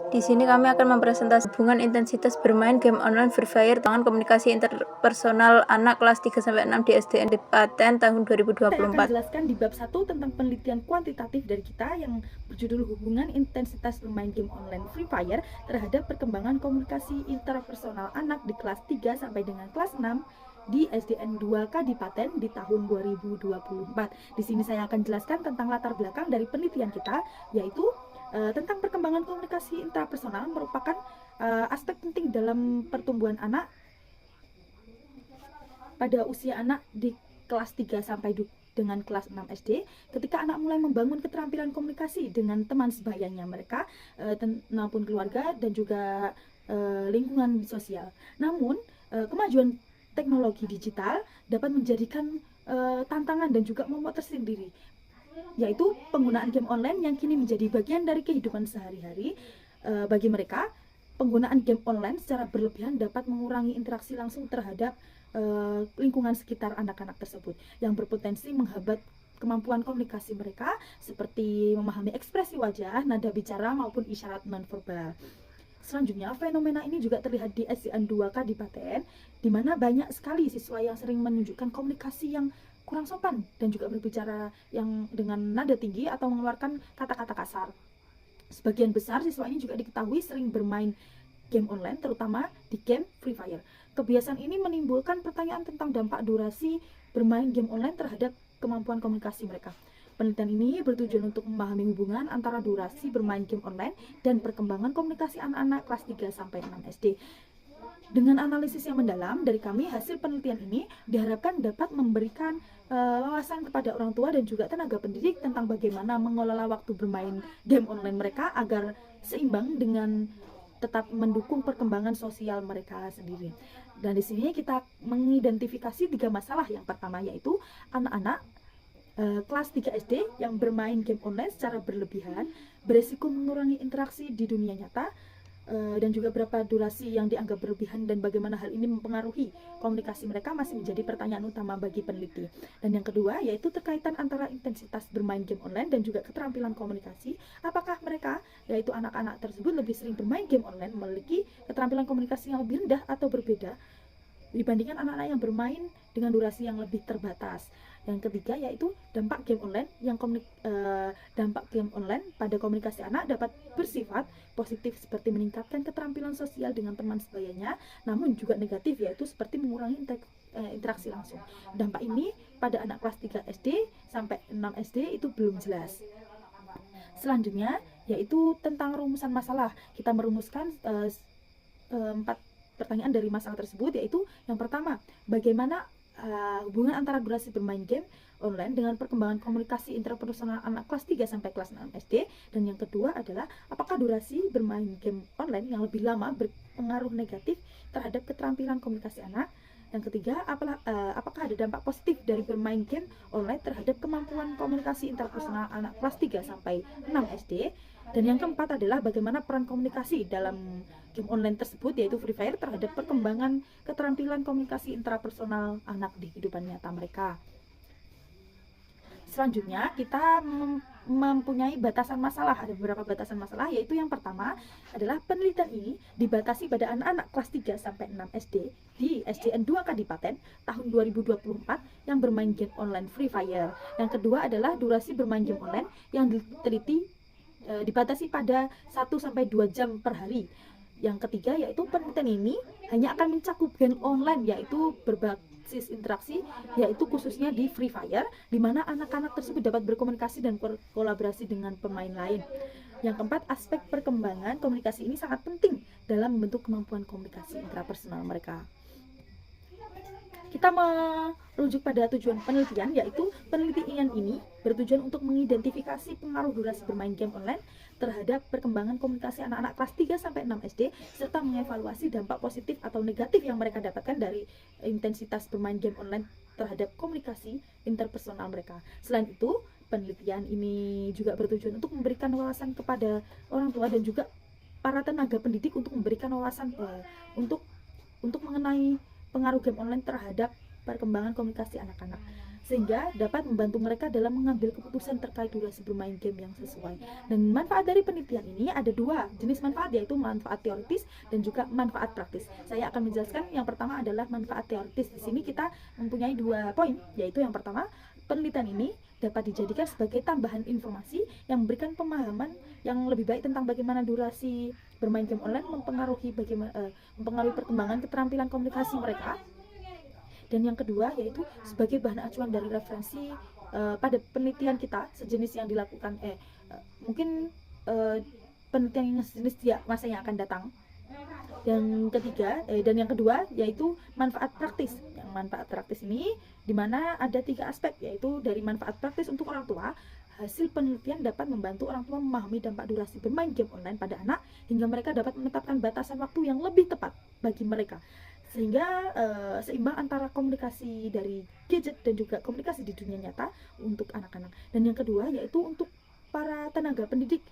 Di sini kami akan mempresentasikan hubungan intensitas bermain game online Free Fire dengan komunikasi interpersonal anak kelas 3-6 di SDN Klaten tahun 2024. Saya akan jelaskan di bab 1 tentang penelitian kuantitatif dari kita yang berjudul hubungan intensitas bermain game online Free Fire terhadap perkembangan komunikasi interpersonal anak di kelas 3 sampai dengan kelas 6 di SDN 2 Kadipaten di tahun 2024. Di sini saya akan jelaskan tentang latar belakang dari penelitian kita, yaitu tentang perkembangan komunikasi intrapersonal merupakan aspek penting dalam pertumbuhan anak pada usia anak di kelas 3 sampai dengan kelas 6 SD, ketika anak mulai membangun keterampilan komunikasi dengan teman sebayanya mereka maupun keluarga dan juga lingkungan sosial. Namun kemajuan teknologi digital dapat menjadikan tantangan dan juga momok tersendiri, yaitu penggunaan game online yang kini menjadi bagian dari kehidupan sehari-hari. Bagi mereka, penggunaan game online secara berlebihan dapat mengurangi interaksi langsung terhadap lingkungan sekitar anak-anak tersebut, yang berpotensi menghambat kemampuan komunikasi mereka seperti memahami ekspresi wajah, nada bicara maupun isyarat nonverbal. Selanjutnya, fenomena ini juga terlihat di SDN 2 Kadipaten, di mana banyak sekali siswa yang sering menunjukkan komunikasi yang kurang sopan dan juga berbicara yang dengan nada tinggi atau mengeluarkan kata-kata kasar. Sebagian besar siswa ini juga diketahui sering bermain game online, terutama di game Free Fire. Kebiasaan ini menimbulkan pertanyaan tentang dampak durasi bermain game online terhadap kemampuan komunikasi mereka. Penelitian ini bertujuan untuk memahami hubungan antara durasi bermain game online dan perkembangan komunikasi anak-anak kelas 3-6 SD. Dengan analisis yang mendalam dari kami, hasil penelitian ini diharapkan dapat memberikan wawasan kepada orang tua dan juga tenaga pendidik tentang bagaimana mengelola waktu bermain game online mereka agar seimbang dengan tetap mendukung perkembangan sosial mereka sendiri. Dan di sini kita mengidentifikasi 3 masalah. Yang pertama yaitu anak-anak kelas 3 SD yang bermain game online secara berlebihan beresiko mengurangi interaksi di dunia nyata, dan juga berapa durasi yang dianggap berlebihan dan bagaimana hal ini mempengaruhi komunikasi mereka masih menjadi pertanyaan utama bagi peneliti. Dan yang kedua yaitu terkaitan antara intensitas bermain game online dan juga keterampilan komunikasi. Apakah mereka, yaitu anak-anak tersebut, lebih sering bermain game online memiliki keterampilan komunikasi yang lebih rendah atau berbeda dibandingkan anak-anak yang bermain dengan durasi yang lebih terbatas. Yang ketiga yaitu dampak game online pada komunikasi anak dapat bersifat positif seperti meningkatkan keterampilan sosial dengan teman sebayanya, namun juga negatif yaitu seperti mengurangi interaksi langsung. Dampak ini pada anak kelas 3 SD sampai 6 SD itu belum jelas. Selanjutnya yaitu tentang rumusan masalah. Kita merumuskan 4 pertanyaan dari masalah tersebut, yaitu yang pertama, bagaimana hubungan antara durasi bermain game online dengan perkembangan komunikasi interpersonal anak kelas 3 sampai kelas 6 SD. Dan yang kedua adalah apakah durasi bermain game online yang lebih lama berpengaruh negatif terhadap keterampilan komunikasi anak. Yang ketiga, apakah ada dampak positif dari bermain game online terhadap kemampuan komunikasi interpersonal anak kelas 3 sampai 6 SD. Dan yang keempat adalah bagaimana peran komunikasi dalam game online tersebut, yaitu Free Fire, terhadap perkembangan keterampilan komunikasi intrapersonal anak di kehidupan nyata mereka. Selanjutnya kita mempunyai batasan masalah. Ada beberapa batasan masalah, yaitu yang pertama adalah penelitian ini dibatasi pada anak-anak kelas 3 sampai 6 SD di SDN 2 Kadipaten tahun 2024 yang bermain game online Free Fire. Yang kedua adalah durasi bermain game online yang diteliti dibatasi pada 1-2 jam per hari. Yang ketiga yaitu penelitian ini hanya akan mencakup game online yaitu berbasis interaksi, yaitu khususnya di Free Fire, di mana anak-anak tersebut dapat berkomunikasi dan berkolaborasi dengan pemain lain. Yang keempat, aspek perkembangan komunikasi ini sangat penting dalam membentuk kemampuan komunikasi intrapersonal mereka. Kita merujuk pada tujuan penelitian, yaitu penelitian ini bertujuan untuk mengidentifikasi pengaruh durasi bermain game online terhadap perkembangan komunikasi anak-anak kelas 3 sampai 6 SD serta mengevaluasi dampak positif atau negatif yang mereka dapatkan dari intensitas bermain game online terhadap komunikasi interpersonal mereka. Selain itu, penelitian ini juga bertujuan untuk memberikan wawasan kepada orang tua dan juga para tenaga pendidik untuk memberikan wawasan untuk mengenai pengaruh game online terhadap perkembangan komunikasi anak-anak, sehingga dapat membantu mereka dalam mengambil keputusan terkait durasi bermain game yang sesuai. Dan manfaat dari penelitian ini ada dua jenis manfaat, yaitu manfaat teoritis dan juga manfaat praktis. Saya akan menjelaskan yang pertama adalah manfaat teoritis. Di sini kita mempunyai 2 poin, yaitu yang pertama, penelitian ini dapat dijadikan sebagai tambahan informasi yang memberikan pemahaman yang lebih baik tentang bagaimana durasi bermain game online mempengaruhi perkembangan keterampilan komunikasi mereka. Dan yang kedua yaitu sebagai bahan acuan dari referensi pada penelitian kita sejenis yang dilakukan mungkin penelitian yang sejenis di masa yang akan datang. Dan yang kedua yaitu manfaat praktis. Yang manfaat praktis ini dimana ada 3 aspek, yaitu dari manfaat praktis untuk orang tua. Hasil penelitian dapat membantu orang tua memahami dampak durasi bermain game online pada anak hingga mereka dapat menetapkan batasan waktu yang lebih tepat bagi mereka, sehingga seimbang antara komunikasi dari gadget dan juga komunikasi di dunia nyata untuk anak-anak. Dan yang kedua yaitu untuk para tenaga pendidik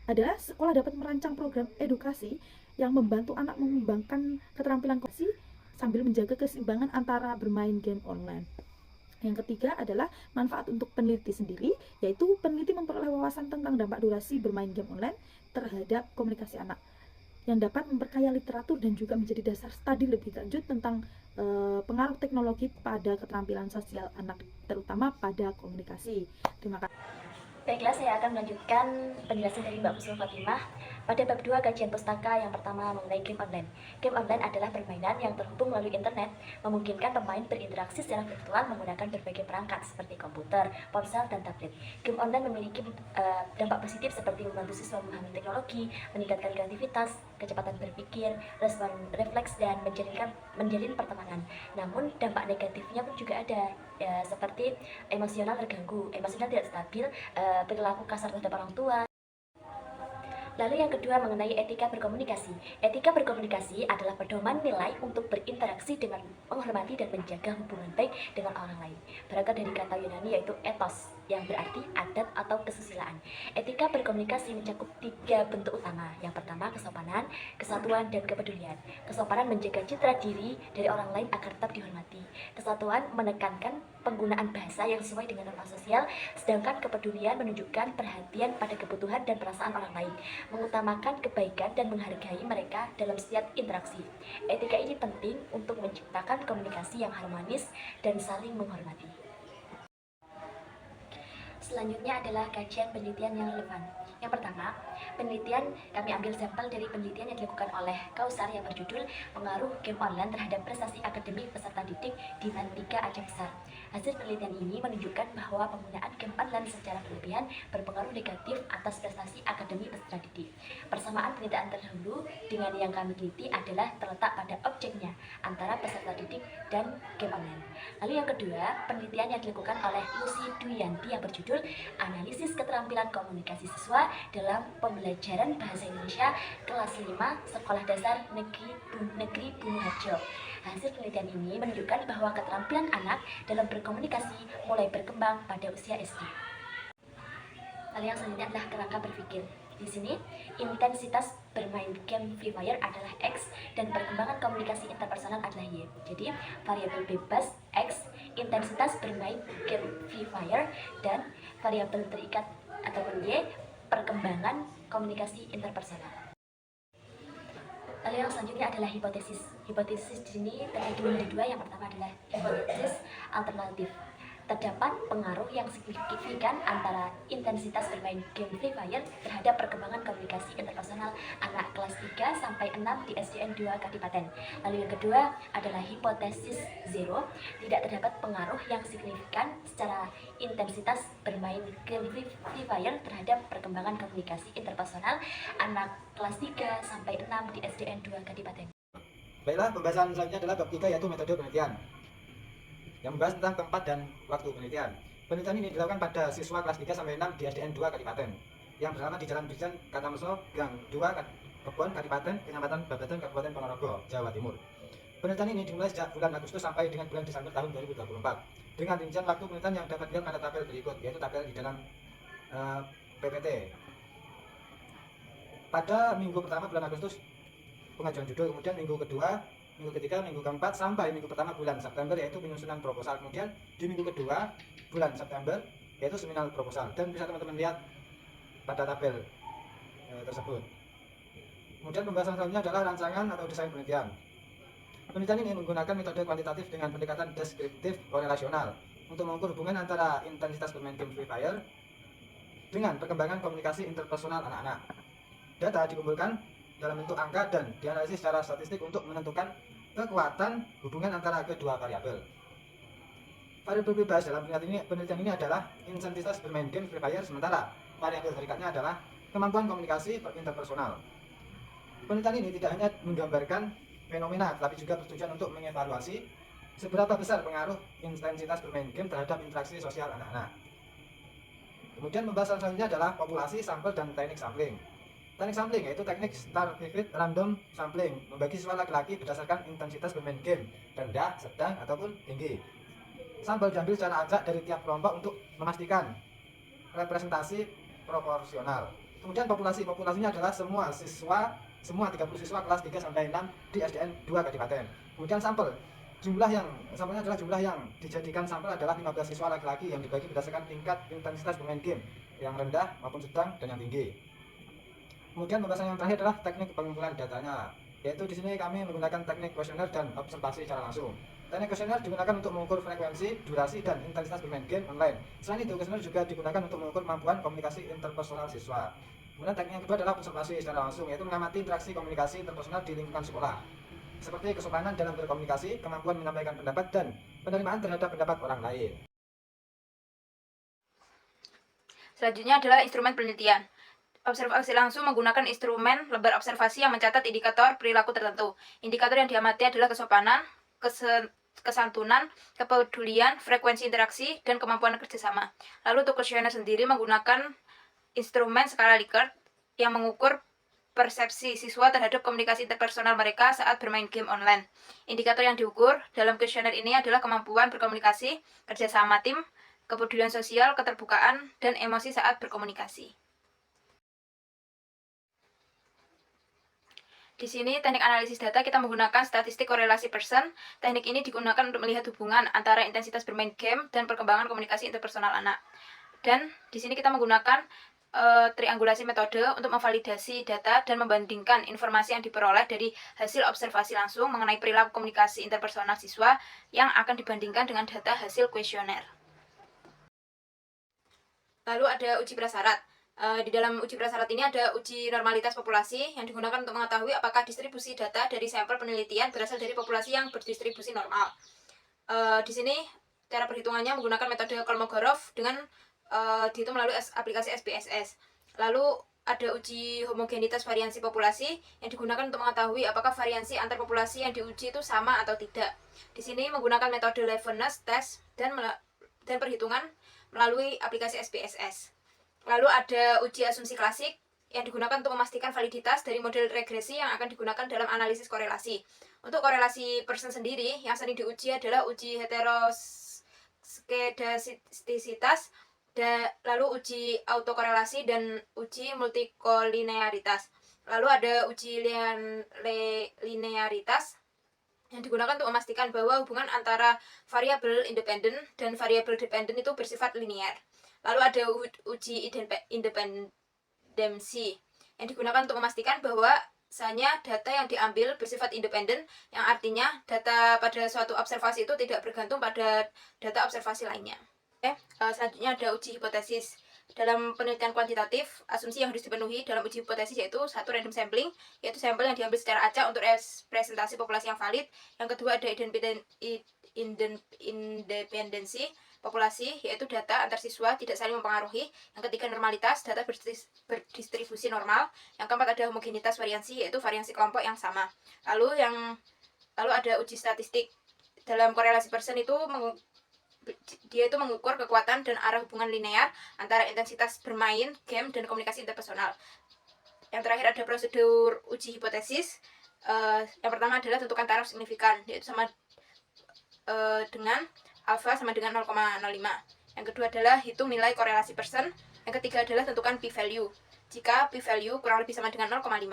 adalah sekolah dapat merancang program edukasi yang membantu anak mengembangkan keterampilan komunikasi sambil menjaga keseimbangan antara bermain game online. Yang ketiga adalah manfaat untuk peneliti sendiri, yaitu peneliti memperoleh wawasan tentang dampak durasi bermain game online terhadap komunikasi anak, yang dapat memperkaya literatur dan juga menjadi dasar studi lebih lanjut tentang pengaruh teknologi pada keterampilan sosial anak, terutama pada komunikasi. Terima kasih. Baiklah, saya akan melanjutkan penjelasan dari Mbak Husnul Fatimah pada bab 2 kajian pustaka yang pertama mengenai game online. Game online adalah permainan yang terhubung melalui internet, memungkinkan pemain berinteraksi secara virtual menggunakan berbagai perangkat seperti komputer, ponsel, dan tablet. Game online memiliki dampak positif seperti membantu siswa memahami teknologi, meningkatkan kreativitas, kecepatan berpikir, respon refleks, dan menjalin pertemanan. Namun dampak negatifnya pun juga ada, seperti emosional terganggu, emosional tidak stabil, perilaku kasar terhadap orang tua. Lalu yang kedua mengenai etika berkomunikasi. Etika berkomunikasi adalah pedoman nilai untuk berinteraksi dengan menghormati dan menjaga hubungan baik dengan orang lain. Berasal dari kata Yunani yaitu ethos, yang berarti adat atau kesusilaan. Etika berkomunikasi mencakup 3 bentuk utama. Yang pertama, kesopanan, kesatuan, dan kepedulian. Kesopanan menjaga citra diri dari orang lain agar tetap dihormati. Kesatuan menekankan penggunaan bahasa yang sesuai dengan norma sosial, sedangkan kepedulian menunjukkan perhatian pada kebutuhan dan perasaan orang lain, mengutamakan kebaikan dan menghargai mereka dalam setiap interaksi. Etika ini penting untuk menciptakan komunikasi yang harmonis dan saling menghormati. Selanjutnya adalah kajian penelitian yang relevan. Yang pertama, penelitian kami ambil sampel dari penelitian yang dilakukan oleh Kausar yang berjudul Pengaruh Game Online Terhadap Prestasi Akademik Peserta Didik di 3 Aceh Besar. Hasil penelitian ini menunjukkan bahwa penggunaan game online secara berlebihan berpengaruh negatif atas prestasi akademik peserta didik. Persamaan penelitian terdahulu dengan yang kami teliti adalah terletak pada objeknya antara peserta didik dan game online. Lalu yang kedua, penelitian yang dilakukan oleh Lucy Duyanti yang berjudul Analisis Keterampilan Komunikasi Siswa dalam Pembelajaran Bahasa Indonesia kelas 5 Sekolah Dasar Negeri Bumi Harjo. Hasil penelitian ini menunjukkan bahwa keterampilan anak dalam berkomunikasi mulai berkembang pada usia SD. Lalu yang selanjutnya adalah kerangka berpikir. Di sini, intensitas bermain game Free Fire adalah X dan perkembangan komunikasi interpersonal adalah Y. Jadi, variabel bebas X, intensitas bermain game Free Fire, dan variabel terikat ataupun Y, perkembangan komunikasi interpersonal. Lalu yang selanjutnya adalah hipotesis. Hipotesis di sini terbagi menjadi 2. Yang pertama adalah hipotesis alternatif. Terdapat pengaruh yang signifikan antara intensitas bermain game Free Fire terhadap perkembangan komunikasi interpersonal anak kelas 3 sampai 6 di SDN 2 Kadipaten. Lalu yang kedua adalah hipotesis zero. Tidak terdapat pengaruh yang signifikan secara intensitas bermain game Free Fire terhadap perkembangan komunikasi interpersonal anak kelas 3 sampai 6 di SDN 2 Kadipaten. Baiklah, pembahasan selanjutnya adalah bab 3 yaitu metode penelitian, yang membahas tentang tempat dan waktu penelitian. Penelitian ini dilakukan pada siswa kelas 3 sampai 6 di SDN 2 Kadipaten yang beralamat di Jalan Brigjen Katameso, Gang 2, Kebon, Kadipaten, Kecamatan Babatan, Kabupaten Ponorogo, Jawa Timur. Penelitian ini dimulai sejak bulan Agustus sampai dengan bulan Desember tahun 2024 dengan rincian waktu penelitian yang dapat dilihat pada tabel berikut, yaitu tabel di dalam PPT. Pada minggu pertama bulan Agustus pengajuan judul, kemudian minggu kedua minggu ketiga, minggu keempat, sampai minggu pertama bulan September, yaitu penyusunan proposal. Kemudian di minggu kedua bulan September, yaitu seminar proposal. Dan bisa teman-teman lihat pada tabel tersebut. Kemudian pembahasan selanjutnya adalah rancangan atau desain penelitian. Penelitian ini menggunakan metode kuantitatif dengan pendekatan deskriptif korelasional untuk mengukur hubungan antara intensitas bermain game Free Fire dengan perkembangan komunikasi interpersonal anak-anak. Data dikumpulkan dalam bentuk angka dan dianalisis secara statistik untuk menentukan kekuatan hubungan antara kedua variabel. Variabel bebas dalam penelitian ini adalah intensitas bermain game Free Fire, sementara variabel terikatnya adalah kemampuan komunikasi interpersonal. Penelitian ini tidak hanya menggambarkan fenomena, tetapi juga bertujuan untuk mengevaluasi seberapa besar pengaruh intensitas bermain game terhadap interaksi sosial anak-anak. Kemudian pembahasan selanjutnya adalah populasi, sampel, dan teknik sampling. Teknik sampling yaitu teknik targeted random sampling, membagi siswa laki-laki berdasarkan intensitas bermain game, rendah, sedang, ataupun tinggi. Sampel diambil secara acak dari tiap kelompok untuk memastikan representasi proporsional. Kemudian populasinya adalah semua 30 siswa kelas 3 sampai 6 di SDN 2 Kadipaten. Kemudian sampelnya adalah jumlah yang dijadikan sampel adalah 15 siswa laki-laki yang dibagi berdasarkan tingkat intensitas bermain game, yang rendah maupun sedang dan yang tinggi. Kemudian pembahasan yang terakhir adalah teknik pengumpulan datanya, yaitu di sini kami menggunakan teknik kuesioner dan observasi secara langsung. Teknik kuesioner digunakan untuk mengukur frekuensi, durasi, dan intensitas bermain game online. Selain itu, kuesioner juga digunakan untuk mengukur kemampuan komunikasi interpersonal siswa. Kemudian teknik yang kedua adalah observasi secara langsung, yaitu mengamati interaksi komunikasi interpersonal di lingkungan sekolah, seperti kesopanan dalam berkomunikasi, kemampuan menyampaikan pendapat, dan penerimaan terhadap pendapat orang lain. Selanjutnya adalah instrumen penelitian. Observasi langsung menggunakan instrumen lebar observasi yang mencatat indikator perilaku tertentu. Indikator yang diamati adalah kesopanan, kesantunan, kepedulian, frekuensi interaksi, dan kemampuan kerjasama. Lalu untuk kuesioner sendiri menggunakan instrumen skala Likert yang mengukur persepsi siswa terhadap komunikasi interpersonal mereka saat bermain game online. Indikator yang diukur dalam kuesioner ini adalah kemampuan berkomunikasi, kerjasama tim, kepedulian sosial, keterbukaan, dan emosi saat berkomunikasi. Di sini teknik analisis data kita menggunakan statistik korelasi Pearson. Teknik ini digunakan untuk melihat hubungan antara intensitas bermain game dan perkembangan komunikasi interpersonal anak. Dan di sini kita menggunakan triangulasi metode untuk memvalidasi data dan membandingkan informasi yang diperoleh dari hasil observasi langsung mengenai perilaku komunikasi interpersonal siswa yang akan dibandingkan dengan data hasil kuesioner. Lalu ada uji prasyarat. Di dalam uji prasyarat ini ada uji normalitas populasi yang digunakan untuk mengetahui apakah distribusi data dari sampel penelitian berasal dari populasi yang berdistribusi normal. Di sini cara perhitungannya menggunakan metode Kolmogorov dengan dihitung melalui aplikasi SPSS. Lalu ada uji homogenitas variansi populasi yang digunakan untuk mengetahui apakah variansi antar populasi yang diuji itu sama atau tidak. Di sini menggunakan metode Levenes test dan perhitungan melalui aplikasi SPSS. Lalu ada uji asumsi klasik yang digunakan untuk memastikan validitas dari model regresi yang akan digunakan dalam analisis korelasi. Untuk korelasi Pearson sendiri, yang sering diuji adalah uji heteroskedastisitas, lalu uji autokorelasi dan uji multikolinearitas. Lalu ada uji linearitas yang digunakan untuk memastikan bahwa hubungan antara variabel independen dan variabel dependen itu bersifat linear. Lalu ada uji independensi yang digunakan untuk memastikan bahwa misalnya data yang diambil bersifat independen, yang artinya data pada suatu observasi itu tidak bergantung pada data observasi lainnya. Selanjutnya ada uji hipotesis. Dalam penelitian kuantitatif, asumsi yang harus dipenuhi dalam uji hipotesis yaitu satu, random sampling, yaitu sampel yang diambil secara acak untuk representasi populasi yang valid. Yang kedua ada independensi populasi, yaitu data antar siswa tidak saling mempengaruhi. Yang ketiga normalitas, data berdistribusi normal. Yang keempat ada homogenitas variansi, yaitu variansi kelompok yang sama. Lalu ada uji statistik. Dalam korelasi Pearson itu dia itu mengukur kekuatan dan arah hubungan linear antara intensitas bermain game dan komunikasi interpersonal. Yang terakhir ada prosedur uji hipotesis. Yang pertama adalah tentukan taraf signifikan, yaitu sama dengan alfa sama dengan 0,05. Yang kedua adalah hitung nilai korelasi Pearson. Yang ketiga adalah tentukan p-value. Jika p-value kurang lebih sama dengan 0,5,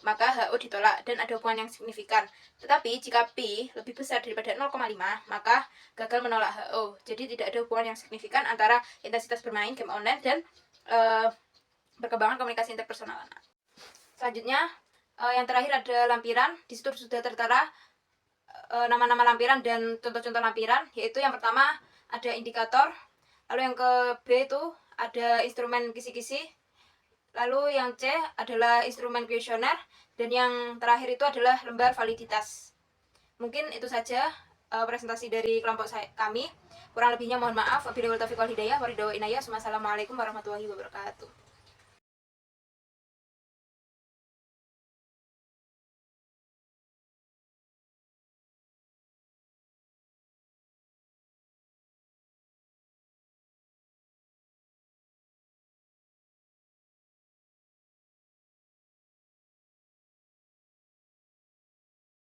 maka HO ditolak dan ada hubungan yang signifikan. Tetapi jika P lebih besar daripada 0,5, maka gagal menolak HO. Jadi tidak ada hubungan yang signifikan antara intensitas bermain game online dan perkembangan komunikasi interpersonal anak. Selanjutnya, yang terakhir ada lampiran. Di situ sudah tertera nama-nama lampiran dan contoh-contoh lampiran, yaitu yang pertama ada indikator, lalu yang ke B itu ada instrumen kisi-kisi, lalu yang C adalah instrumen kuesioner, dan yang terakhir itu adalah lembar validitas. Mungkin itu saja presentasi dari kelompok kami. Kurang lebihnya mohon maaf. Wabillahi taufiq wal hidayah. Wassalamualaikum warahmatullahi wabarakatuh.